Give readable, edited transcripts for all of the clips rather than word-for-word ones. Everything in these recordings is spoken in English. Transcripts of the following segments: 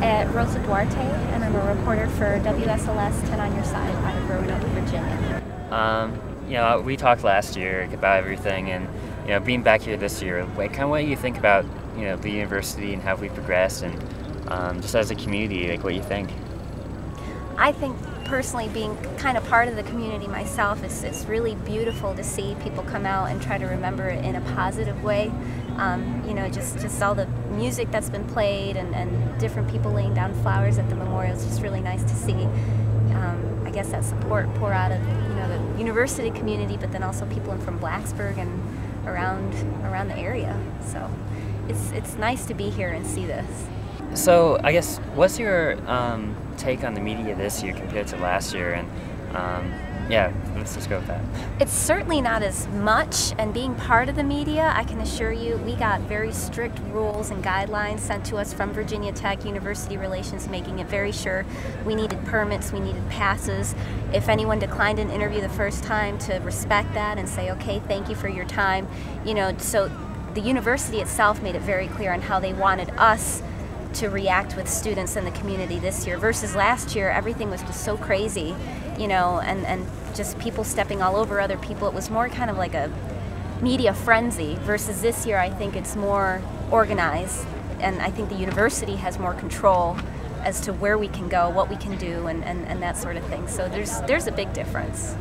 at Rosa Duarte, and I'm a reporter for WSLS 10 on Your Side out of Roanoke, Virginia. We talked last year about everything, and being back here this year, like, kind of what you think about the university and how we progressed, and just as a community, like what you think. I think personally, being kind of part of the community myself, it's really beautiful to see people come out and try to remember it in a positive way. Just all the music that's been played and different people laying down flowers at the memorial. It's just really nice to see. I guess that support pour out of the university community, but then also people from Blacksburg and around the area. So it's nice to be here and see this. So I guess, what's your take on the media this year compared to last year? And let's just go with that. It's certainly not as much, and being part of the media, I can assure you, we got very strict rules and guidelines sent to us from Virginia Tech University Relations, making it very sure we needed permits, we needed passes. If anyone declined an interview the first time, to respect that and say, okay, thank you for your time. So the university itself made it very clear on how they wanted us to react with students in the community this year versus last year. Everything was just so crazy, and just people stepping all over other people. It was more kind of like a media frenzy versus this year. I think it's more organized, and I think the university has more control as to where we can go, what we can do, and that sort of thing. So there's a big difference.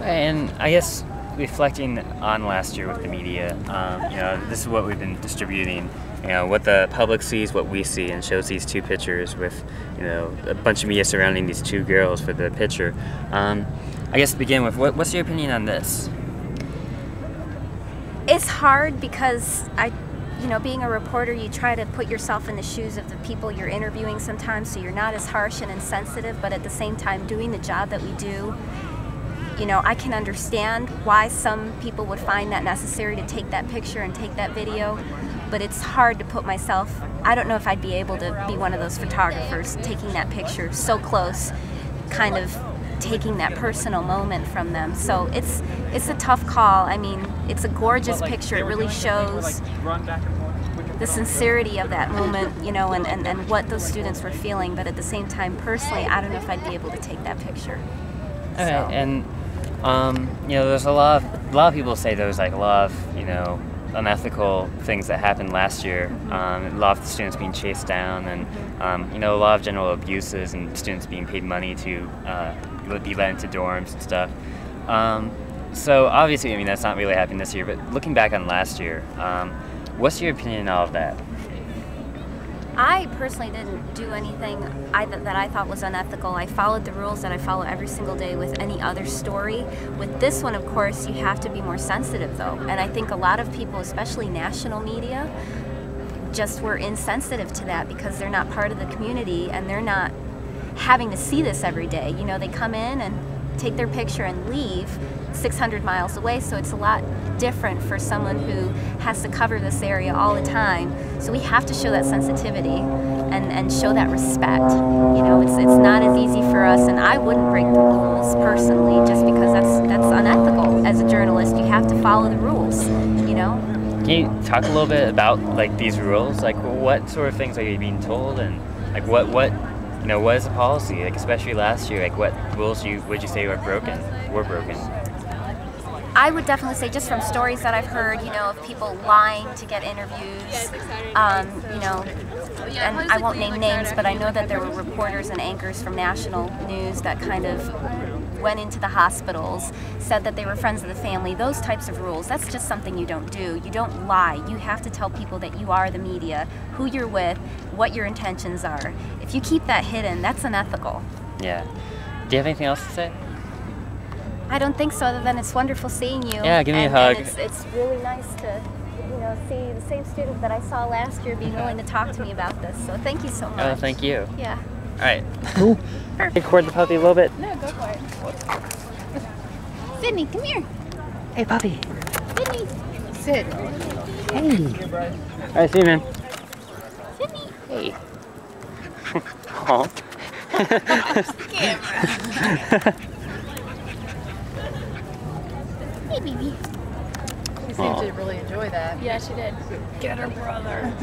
And I guess, reflecting on last year with the media, this is what we've been distributing. What the public sees, what we see, and shows these two pictures with, a bunch of media surrounding these two girls for the picture. I guess to begin with, what's your opinion on this? It's hard because being a reporter, you try to put yourself in the shoes of the people you're interviewing sometimes, so you're not as harsh and insensitive, but at the same time, doing the job that we do, I can understand why some people would find that necessary to take that picture and take that video, but it's hard to put myself, I don't know if I'd be able to be one of those photographers taking that picture so close, kind of taking that personal moment from them. So it's a tough call. I mean, it's a gorgeous picture. It really shows the sincerity of that moment, and what those students were feeling, but at the same time, personally, I don't know if I'd be able to take that picture. Okay, and there's a lot of people say there was like a lot of unethical things that happened last year. A lot of the students being chased down, and a lot of general abuses, and students being paid money to be let into dorms and stuff. So obviously, that's not really happening this year. But looking back on last year, what's your opinion on all of that? I personally didn't do anything that I thought was unethical. I followed the rules that I follow every single day with any other story. With this one, of course, you have to be more sensitive, though. And I think a lot of people, especially national media, just were insensitive to that because they're not part of the community and they're not having to see this every day. They come in and take their picture and leave 600 miles away, so it's a lot different for someone who has to cover this area all the time. So we have to show that sensitivity and show that respect. It's not as easy for us, and I wouldn't break the rules personally just because that's unethical. As a journalist, you have to follow the rules, Can you talk a little bit about these rules? Like, what sort of things are you being told, and what is the policy? Especially last year, what rules would you say were broken? I would definitely say, just from stories that I've heard, of people lying to get interviews, and I won't name names, but I know that there were reporters and anchors from national news that kind of went into the hospitals, said that they were friends of the family. Those types of rules, that's just something you don't do. You don't lie. You have to tell people that you are the media, who you're with, what your intentions are. If you keep that hidden, that's unethical. Yeah. Do you have anything else to say? I don't think so, other than it's wonderful seeing you. Yeah, give me a hug. And it's really nice to see the same student that I saw last year being willing to talk to me about this. So thank you so much. Oh, thank you. Yeah. All right. Cool. Record the puppy a little bit. No, go for it. Sydney, come here. Hey, puppy. Sydney. Sid. Hey. All right, see you, man. Sydney. Hey. Aw. Hey, baby. She seemed to really enjoy that. Yeah, she did. Get her brother.